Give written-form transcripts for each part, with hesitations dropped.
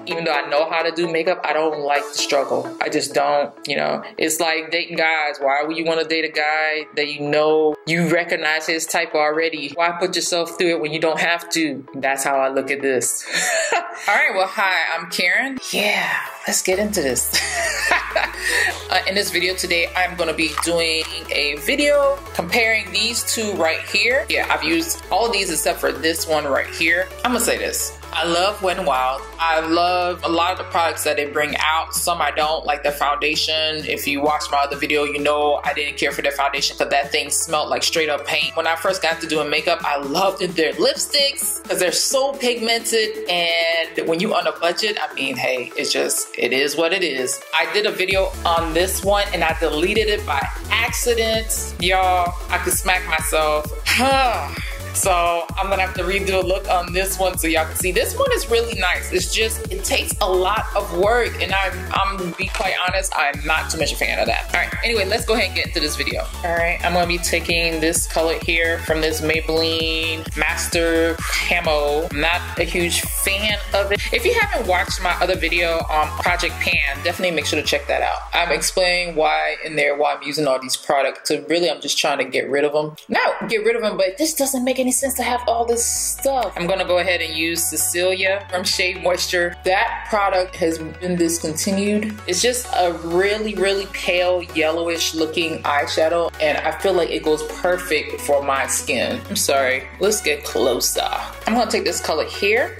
Even though I know how to do makeup, I don't like the struggle. I just don't, you know. It's like dating guys. Why would you want to date a guy that you know you recognize his type already? Why put yourself through it when you don't have to? That's how I look at this. All right, well, hi, I'm Karen. Yeah, let's get into this. In this video today, I'm going to be doing a video comparing these two right here. Yeah, I've used all of these except for this one right here. I'm going to say this. I love Wet n Wild. I love a lot of the products that they bring out. Some I don't, like their foundation. If you watch my other video, you know I didn't care for their foundation because that thing smelled like straight up paint. When I first got to doing makeup, I loved their lipsticks because they're so pigmented, and when you on a budget, I mean, hey, it is what it is. I did a video on this one and I deleted it by accident. Y'all, I could smack myself. So I'm gonna have to redo a look on this one so y'all can see. This one is really nice. It's just, it takes a lot of work, and I'm to be quite honest, I'm not too much a fan of that. All right, anyway, let's go ahead and get into this video. All right, I'm gonna be taking this color here from this Maybelline Master Camo. I'm not a huge fan of it. If you haven't watched my other video on Project Pan, definitely make sure to check that out. I'm explaining why I'm using all these products. So really, I'm just trying to get rid of them. Not get rid of them, but this doesn't make any sense to have all this stuff. I'm gonna go ahead and use Cecilia from Shea Moisture. That product has been discontinued. It's just a really, really pale yellowish looking eyeshadow, and I feel like it goes perfect for my skin. I'm sorry, let's get closer. I'm gonna take this color here,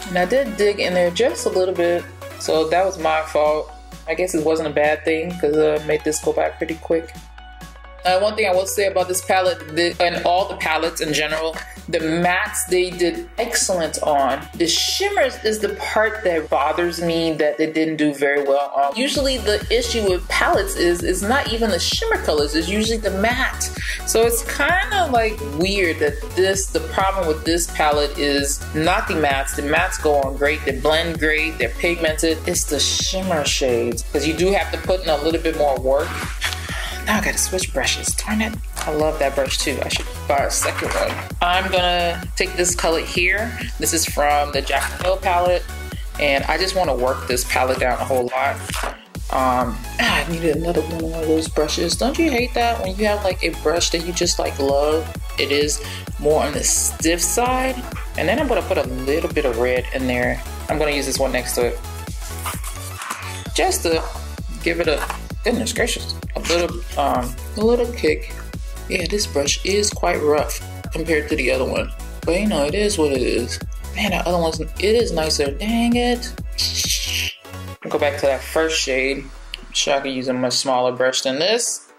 and I did dig in there just a little bit, so that was my fault. I guess it wasn't a bad thing because I made this go by pretty quick. One thing I will say about this palette, and all the palettes in general, the mattes they did excellent on. The shimmers is the part that bothers me that they didn't do very well on. Usually the issue with palettes is not even the shimmer colors, it's usually the matte. So it's kind of like weird that the problem with this palette is not the mattes. The mattes go on great, they blend great, they're pigmented. It's the shimmer shades, because you do have to put in a little bit more work. Now I gotta switch brushes, darn it. I love that brush too. I should buy a second one. I'm gonna take this color here. This is from the Jack & Hill palette, and I just wanna work this palette down a whole lot. I needed another one of those brushes. Don't you hate that when you have like a brush that you just like love? It is more on the stiff side. And then I'm gonna put a little bit of red in there. I'm gonna use this one next to it, just to give it a, goodness gracious, a little kick. Yeah, this brush is quite rough compared to the other one, but you know, it is what it is. Man, that other one's, it is nicer. Dang it. I'll go back to that first shade. I'm sure I can use a much smaller brush than this.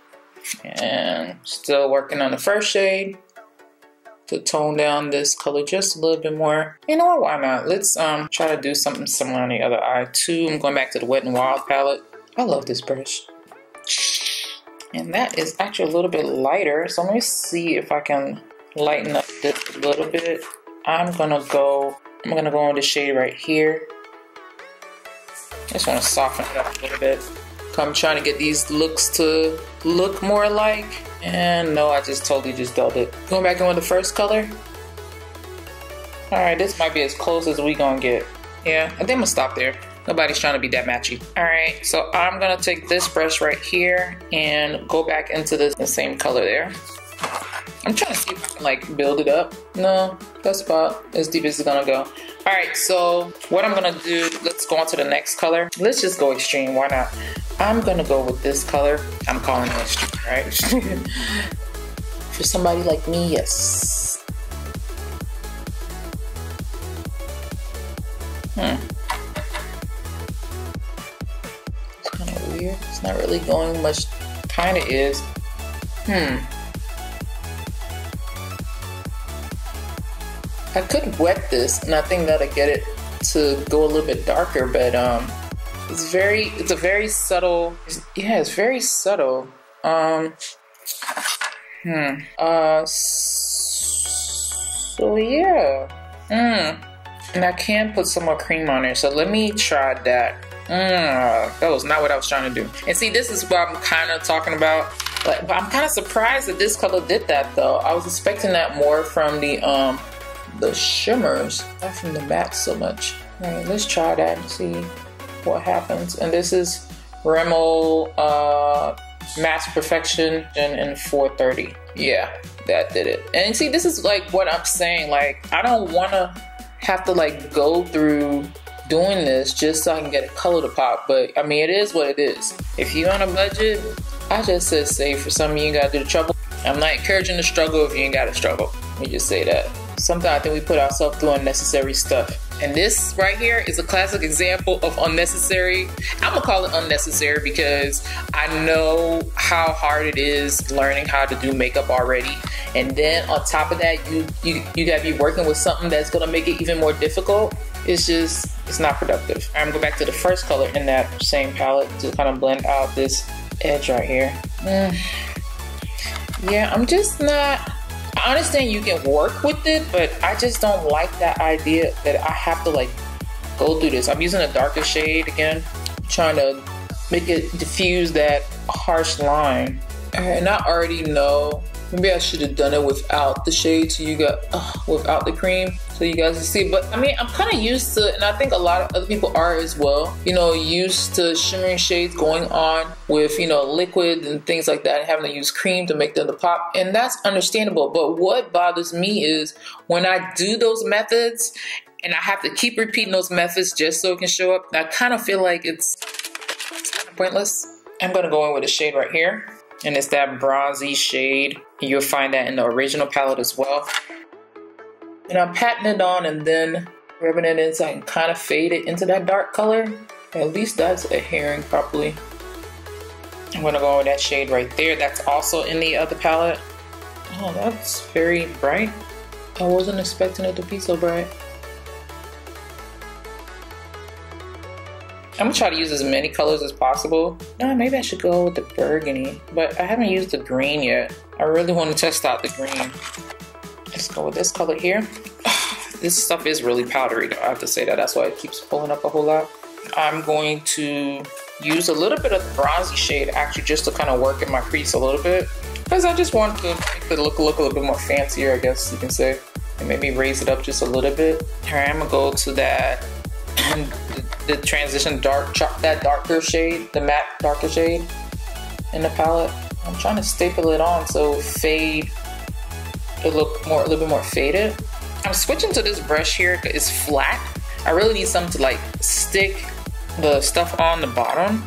And still working on the first shade to tone down this color just a little bit more. You know what, why not? Let's try to do something similar on the other eye too. I'm going back to the Wet n Wild palette. I love this brush. And that is actually a little bit lighter, so let me see if I can lighten up this a little bit. I'm gonna go on the shade right here. Just want to soften it up a little bit. I'm trying to get these looks to look more alike, and no, I just totally just dulled it. Going back in with the first color. All right, this might be as close as we gonna get. Yeah, I think I'm gonna stop there. Nobody's trying to be that matchy. All right, so I'm gonna take this brush right here and go back into the same color there. I'm trying to see if I can like build it up. No, that's about as deep as it's gonna go. All right, so what I'm gonna do, let's go on to the next color. Let's just go extreme, why not? I'm gonna go with this color. I'm calling it extreme, right? For somebody like me, yes. Weird. It's not really going much. Kind of is. I could wet this, and I think that'll get it to go a little bit darker. But it's a very subtle. Yeah, it's very subtle. So yeah. And I can put some more cream on there. So let me try that. That was not what I was trying to do. And see, this is what I'm kind of talking about. But I'm kind of surprised that this color did that though. I was expecting that more from the shimmers, not from the matte so much. All right, let's try that and see what happens. And this is Rimmel Mass Perfection in 430. Yeah, that did it. And see, this is like what I'm saying. Like, I don't want to have to like go through doing this just so I can get a color to pop. But I mean, it is what it is. If you're on a budget, I just said save. For some of you, ain't gotta do the trouble. I'm not encouraging the struggle if you ain't gotta struggle. Let me just say that. Sometimes I think we put ourselves through unnecessary stuff. And this right here is a classic example of unnecessary. I'm gonna call it unnecessary because I know how hard it is learning how to do makeup already. And then on top of that, you gotta be working with something that's gonna make it even more difficult. It's not productive. I'm gonna go back to the first color in that same palette to kind of blend out this edge right here. Yeah, I'm just not. I understand you can work with it, but I just don't like that idea that I have to like go through this. I'm using a darker shade again, trying to make it diffuse that harsh line. And I already know, maybe I should have done it without the shade so you got, without the cream so you guys can see. But I mean, I'm kind of used to, and I think a lot of other people are as well, you know, used to shimmering shades going on with, you know, liquid and things like that, and having to use cream to make them to pop. And that's understandable. But what bothers me is when I do those methods and I have to keep repeating those methods just so it can show up, I kind of feel like it's kind of pointless. I'm going to go in with a shade right here. And it's that bronzy shade. And you'll find that in the original palette as well. And I'm patting it on and then rubbing it in so I can kind of fade it into that dark color. At least that's adhering properly. I'm gonna go with that shade right there. That's also in the other palette. Oh, that's very bright. I wasn't expecting it to be so bright. I'm gonna try to use as many colors as possible. Maybe I should go with the burgundy, but I haven't used the green yet. I really want to test out the green. Let's go with this color here. This stuff is really powdery though, I have to say that. That's why it keeps pulling up a whole lot. I'm going to use a little bit of the bronzy shade actually just to kind of work in my crease a little bit. Because I just want to make it look a little bit more fancier, I guess you can say. And maybe raise it up just a little bit. Alright, I'm gonna go to that the transition that darker shade, the matte darker shade in the palette. I'm trying to staple it on so fade it look a little bit more faded. I'm switching to this brush here because it's flat. I really need something to like stick the stuff on the bottom.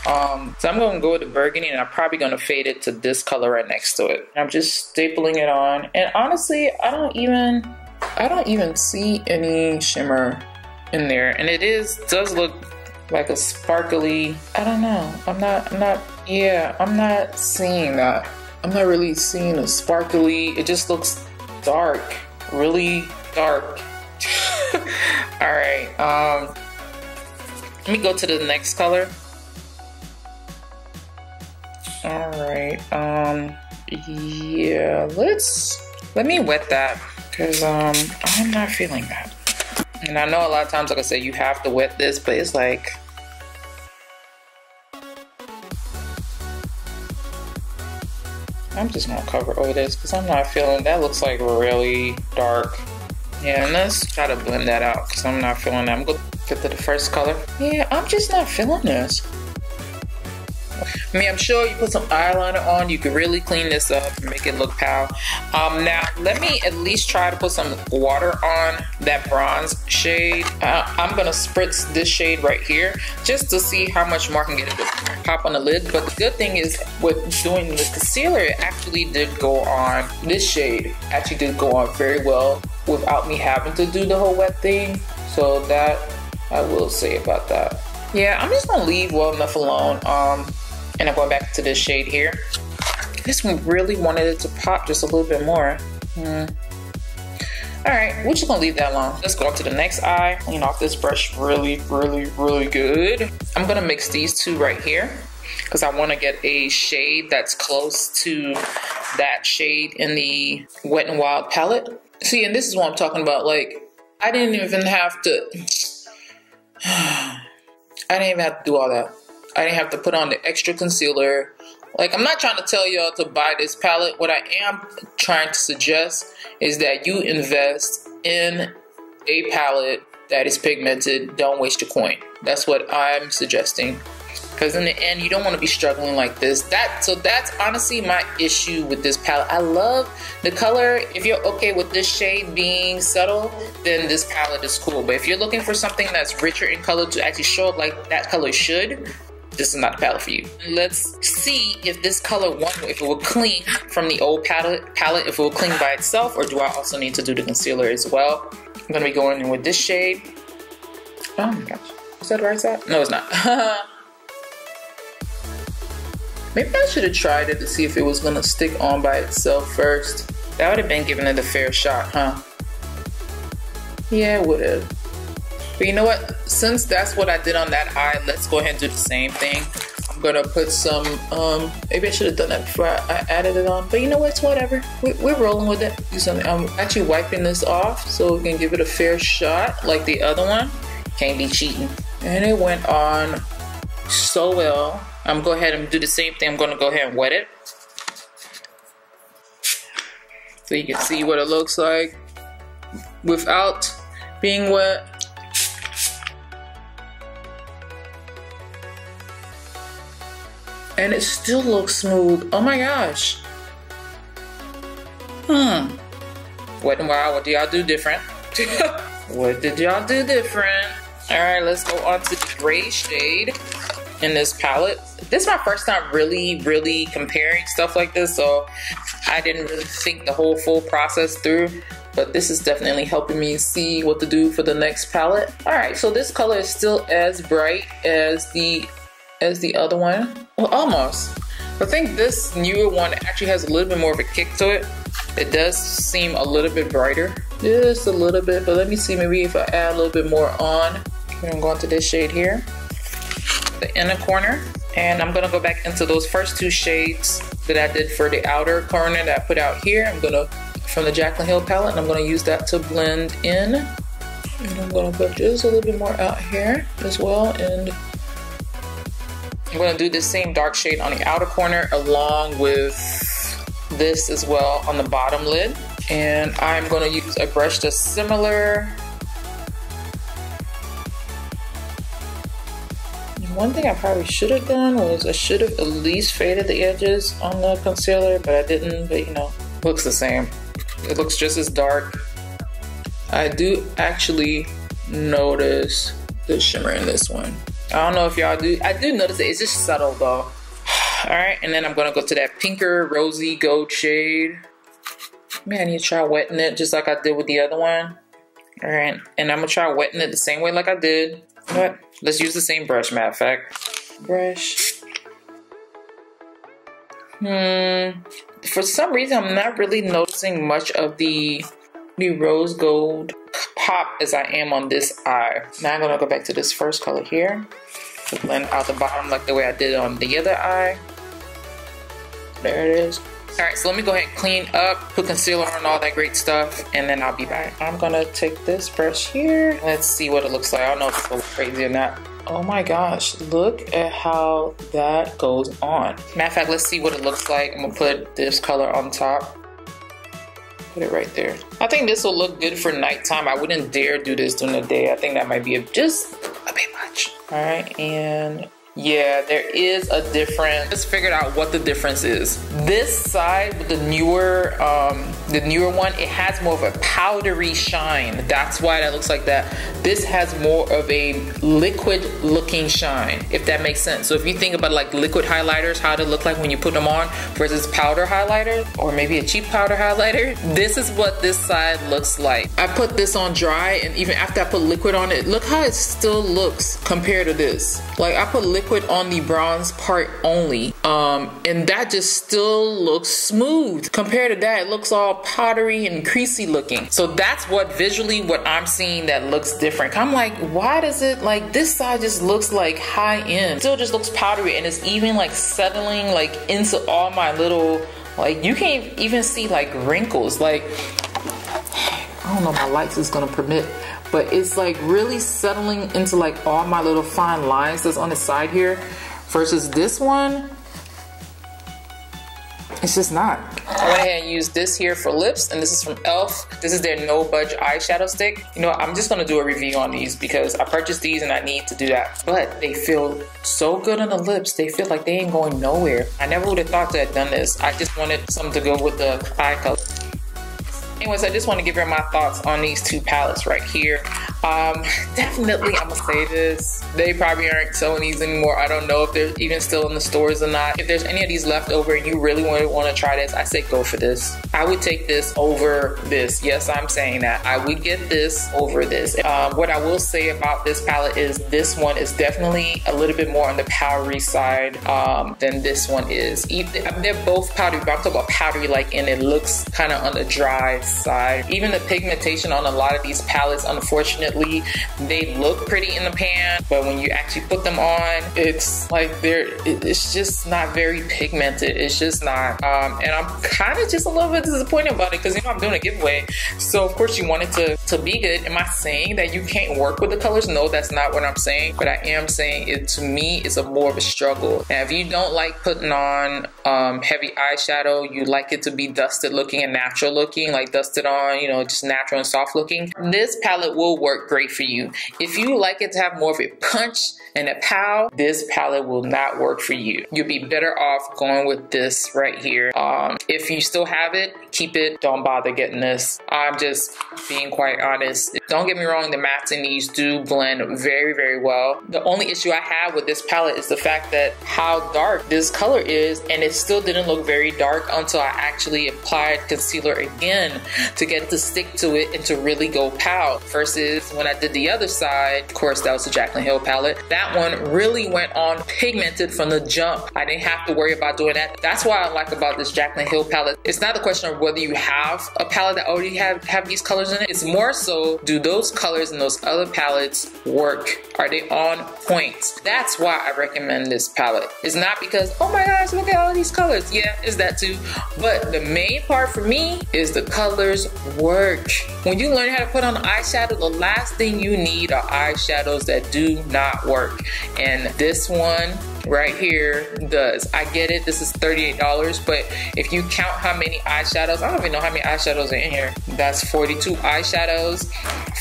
So I'm going to go with the burgundy and I'm probably going to fade it to this color right next to it. I'm just stapling it on, and honestly, I don't even see any shimmer in there, and it does look like a sparkly, I don't know, I'm not seeing that. I'm not really seeing a sparkly, it just looks dark, really dark. All right, let me go to the next color. All right, yeah, let me wet that because I'm not feeling that. And I know a lot of times, like I said, you have to wet this, but it's like, I'm just gonna cover over this because I'm not feeling, that looks like really dark. Yeah, and let's try to blend that out because I'm not feeling that. I'm gonna get to the first color. Yeah, I'm just not feeling this. I mean, I'm sure you put some eyeliner on, you can really clean this up and make it look pale. Now, let me at least try to put some water on that bronze shade. I'm gonna spritz this shade right here just to see how much more I can get it to pop on the lid. But the good thing is with doing the concealer, it actually did go on, this shade actually did go on very well without me having to do the whole wet thing. So that I will say about that. Yeah, I'm just gonna leave well enough alone. And I'm going back to this shade here. This one really wanted it to pop just a little bit more. All right, we're just gonna leave that alone. Let's go on to the next eye. Clean off this brush really, really, really good. I'm gonna mix these two right here because I wanna get a shade that's close to that shade in the Wet n Wild palette. See, and this is what I'm talking about. Like, I didn't even have to do all that. I didn't have to put on the extra concealer. Like, I'm not trying to tell y'all to buy this palette. What I am trying to suggest is that you invest in a palette that is pigmented, don't waste your coin. That's what I'm suggesting. Because in the end, you don't want to be struggling like this. So that's honestly my issue with this palette. I love the color. If you're okay with this shade being subtle, then this palette is cool. But if you're looking for something that's richer in color to actually show up like that color should, this is not the palette for you. Let's see if this color, if it will clean from the old palette, if it will clean by itself, or do I also need to do the concealer as well? I'm going to be going in with this shade. Oh my gosh. Is that the right side? No, it's not. Maybe I should have tried it to see if it was gonna stick on by itself first. That would have been giving it a fair shot, huh? Yeah, it would have. But you know what? Since that's what I did on that eye, let's go ahead and do the same thing. I'm gonna put some, maybe I should have done that before I added it on. But you know what? It's whatever. We're rolling with it. Do something. I'm actually wiping this off so we can give it a fair shot like the other one. Can't be cheating. And it went on so well. I'm going to go ahead and do the same thing. I'm going to go ahead and wet it. So you can see what it looks like without being wet. And it still looks smooth. Oh my gosh. Wet and Wild, what do y'all do different? What did y'all do different? Alright, let's go on to the gray shade in this palette. This is my first time really comparing stuff like this, so I didn't really think the whole full process through, but this is definitely helping me see what to do for the next palette. Alright, so this color is still as bright as the other one. Well, almost. I think this newer one actually has a little bit more of a kick to it. It does seem a little bit brighter. Just a little bit, but let me see, maybe if I add a little bit more on. I'm gonna go into this shade here, the inner corner, and I'm gonna go back into those first two shades that I did for the outer corner that I put out here. I'm gonna, from the Jaclyn Hill palette, and I'm gonna use that to blend in. And I'm gonna put just a little bit more out here as well, and I'm gonna do the same dark shade on the outer corner along with this as well on the bottom lid. And I'm gonna use a brush that's similar. One thing I probably should have done was I should have at least faded the edges on the concealer, but I didn't. But you know, looks the same. It looks just as dark. I do actually notice the shimmer in this one. I don't know if y'all do. I do notice it. It's just subtle though. Alright, and then I'm gonna go to that pinker rosy gold shade. Maybe I need to try wetting it just like I did with the other one. Alright, and I'm gonna try wetting it the same way like I did. You know what? Let's use the same brush, matter of fact. Brush. For some reason, I'm not really noticing much of the rose gold pop as I am on this eye. Now I'm gonna go back to this first color here. Blend out the bottom like the way I did on the other eye. There it is. Alright, so let me go ahead and clean up, put concealer on, all that great stuff, and then I'll be back. I'm gonna take this brush here. Let's see what it looks like. I don't know if it's going crazy or not. Oh my gosh, look at how that goes on. Matter of fact, let's see what it looks like. I'm gonna put this color on top. Put it right there. I think this will look good for nighttime. I wouldn't dare do this during the day. I think that might be just a bit much. Alright, and yeah, there is a difference. Just figured out what the difference is. This side with the newer one, it has more of a powdery shine. That's why that looks like that. This has more of a liquid looking shine, if that makes sense. So if you think about like liquid highlighters, how they look like when you put them on versus powder highlighter, or maybe a cheap powder highlighter, this is what this side looks like. I put this on dry, and even after I put liquid on it, look how it still looks compared to this. Like I put liquid on the bronze part only, and that just still looks smooth. Compared to that, it looks all powdery and creasy looking. So that's what visually what I'm seeing that looks different. I'm like, why does it, like this side just looks like high end, still just looks powdery, and it's even like settling like into all my little, like you can't even see like wrinkles. Like I don't know if my lights is gonna permit, but it's like really settling into like all my little fine lines that's on the side here, versus this one. It's just not. I went ahead and used this here for lips, and this is from e.l.f. This is their No Budge eyeshadow stick. You know, I'm just gonna do a review on these because I purchased these and I need to do that. But they feel so good on the lips. They feel like they ain't going nowhere. I never would have thought to have done this. I just wanted something to go with the eye color. Anyways, I just want to give you my thoughts on these two palettes right here. Definitely, I'm gonna say this. They probably aren't selling these anymore. I don't know if they're even still in the stores or not. If there's any of these left over and you really want to try this, I say go for this. I would take this over this. Yes, I'm saying that. I would get this over this. What I will say about this palette is this one is definitely a little bit more on the powdery side than this one is. They're both powdery, but I'm talking about powdery like in it looks kind of on the dry side. Even the pigmentation on a lot of these palettes, unfortunately, they look pretty in the pan, but when you actually put them on, it's like it's just not very pigmented. It's just not. And I'm kind of just a little bit disappointed about it because, you know, I'm doing a giveaway. So of course you want it to be good. Am I saying that you can't work with the colors? No, that's not what I'm saying. But I am saying it, to me, it's more of a struggle. And if you don't like putting on heavy eyeshadow, you like it to be dusted looking and natural looking, like dusted on, you know, just natural and soft looking, this palette will work great for you. If you like it to have more of a punch and a pow, this palette will not work for you. You'll be better off going with this right here. If you still have it, keep it. Don't bother getting this. I'm just being quite honest. Don't get me wrong, the mattes in these do blend very, very well. The only issue I have with this palette is the fact that how dark this color is, and it still didn't look very dark until I actually applied concealer again to get it to stick to it and to really go pow. Versus when I did the other side, of course that was the Jaclyn Hill palette, that one really went on pigmented from the jump. I didn't have to worry about doing that. That's why I like about this Jaclyn Hill palette. It's not a question of whether you have a palette that already have these colors in it. It's more so, do those colors in those other palettes work? Are they on point? That's why I recommend this palette. It's not because, oh my gosh, look at all these colors. Yeah, it's that too. But the main part for me is the colors work. When you learn how to put on eyeshadow, the last thing you need are eyeshadows that do not work. And this one right here does. I get it, this is $38, but if you count how many eyeshadows, I don't even know how many eyeshadows are in here. That's 42 eyeshadows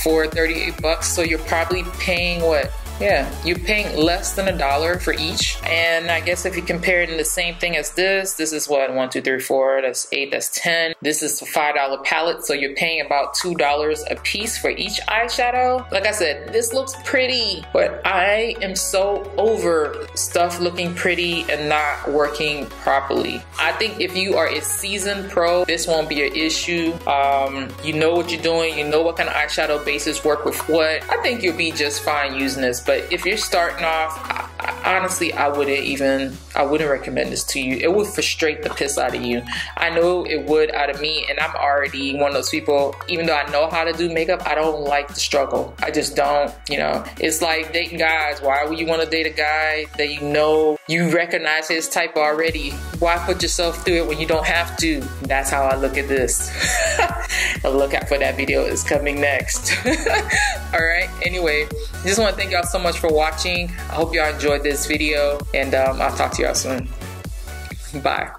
for 38 bucks. So you're probably paying what? Yeah, you're paying less than $1 for each. And I guess if you compare it in the same thing as this is what, 1, 2, 3, 4, that's 8, that's 10. This is a $5 palette, so you're paying about $2 a piece for each eyeshadow. Like I said, this looks pretty, but I am so over stuff looking pretty and not working properly. I think if you are a seasoned pro, this won't be an issue. You know what you're doing, you know what kind of eyeshadow bases work with what. I think you'll be just fine using this. But if you're starting off, honestly, I wouldn't recommend this to you. It would frustrate the piss out of you. I know it would out of me, and I'm already one of those people, even though I know how to do makeup, I don't like the struggle. I just don't, you know. It's like dating guys. Why would you want to date a guy that you know you recognize his type already? Why put yourself through it when you don't have to? That's how I look at this. A look out for that video is coming next. Alright, anyway, just want to thank y'all so much for watching. I hope y'all enjoyed this video, and I'll talk to y'all soon. Bye.